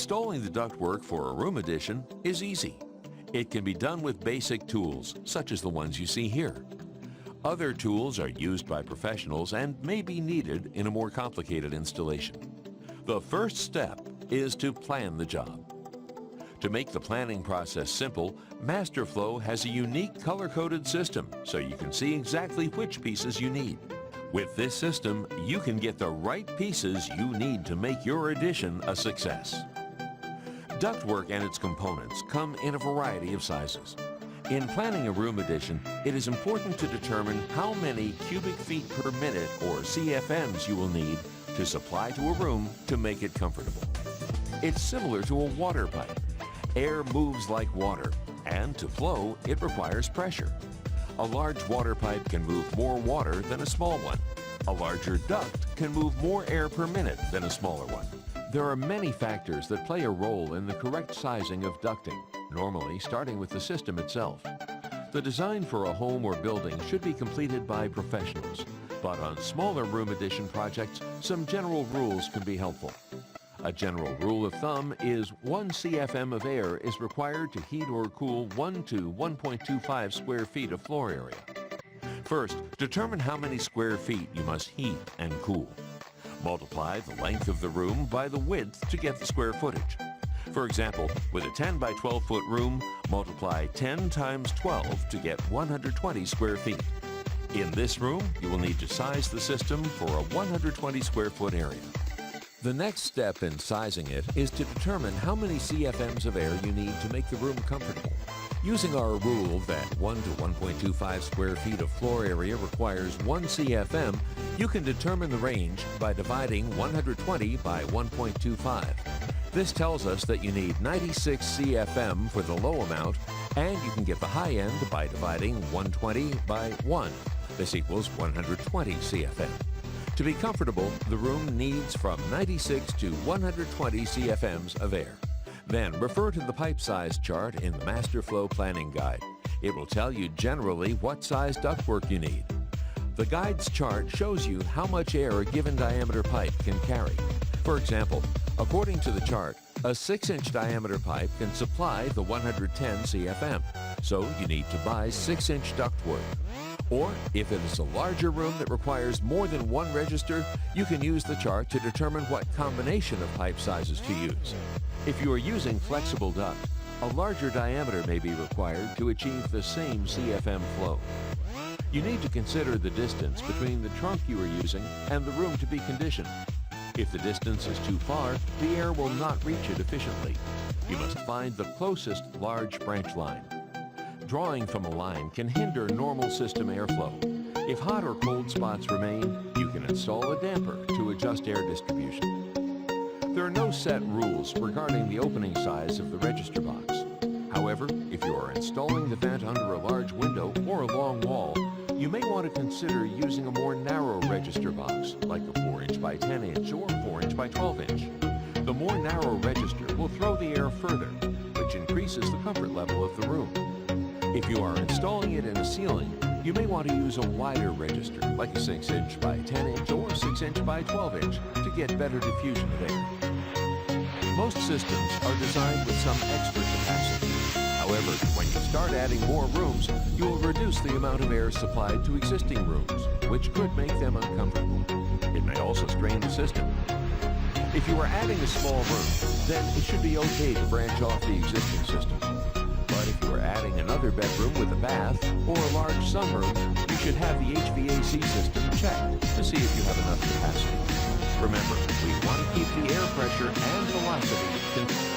Installing the ductwork for a room addition is easy. It can be done with basic tools, such as the ones you see here. Other tools are used by professionals and may be needed in a more complicated installation. The first step is to plan the job. To make the planning process simple, Masterflow has a unique color-coded system so you can see exactly which pieces you need. With this system, you can get the right pieces you need to make your addition a success. Ductwork and its components come in a variety of sizes. In planning a room addition, it is important to determine how many cubic feet per minute, or CFMs, you will need to supply to a room to make it comfortable. It's similar to a water pipe. Air moves like water, and to flow, it requires pressure. A large water pipe can move more water than a small one. A larger duct can move more air per minute than a smaller one. There are many factors that play a role in the correct sizing of ducting, normally starting with the system itself. The design for a home or building should be completed by professionals, but on smaller room addition projects, some general rules can be helpful. A general rule of thumb is 1 CFM of air is required to heat or cool 1 to 1.25 square feet of floor area. First, determine how many square feet you must heat and cool. Multiply the length of the room by the width to get the square footage. For example, with a 10 by 12 foot room, multiply 10 times 12 to get 120 square feet. In this room, you will need to size the system for a 120 square foot area. The next step in sizing it is to determine how many CFMs of air you need to make the room comfortable. Using our rule that 1 to 1.25 square feet of floor area requires 1 CFM, you can determine the range by dividing 120 by 1.25. This tells us that you need 96 CFM for the low amount, and you can get the high end by dividing 120 by 1. This equals 120 CFM. To be comfortable, the room needs from 96 to 120 CFMs of air. Then refer to the pipe size chart in the Masterflow Planning Guide. It will tell you generally what size ductwork you need. The guide's chart shows you how much air a given diameter pipe can carry. For example, according to the chart, a 6-inch diameter pipe can supply the 110 CFM, so you need to buy 6-inch ductwork. Or, if it is a larger room that requires more than one register, you can use the chart to determine what combination of pipe sizes to use. If you are using flexible duct, a larger diameter may be required to achieve the same CFM flow. You need to consider the distance between the trunk you are using and the room to be conditioned. If the distance is too far, the air will not reach it efficiently. You must find the closest large branch line. Drawing from a line can hinder normal system airflow. If hot or cold spots remain, you can install a damper to adjust air distribution. There are no set rules regarding the opening size of the register box. However, if you are installing the vent under a large window or a long wall, you may want to consider using a more narrow register box, like a 4-inch by 10-inch or 4-inch by 12-inch. The more narrow register will throw the air further, which increases the comfort level of the room. If you are installing it in a ceiling, you may want to use a wider register, like a 6-inch by 10-inch or 6-inch by 12-inch, to get better diffusion of air. Most systems are designed with some extra capacity. However, when you start adding more rooms, you will reduce the amount of air supplied to existing rooms, which could make them uncomfortable. It may also strain the system. If you are adding a small room, then it should be okay to branch off the existing system. But if you are adding another bedroom with a bath or a large sunroom, you should have the HVAC system checked to see if you have enough capacity. Remember, we want to keep the air pressure and velocity consistent.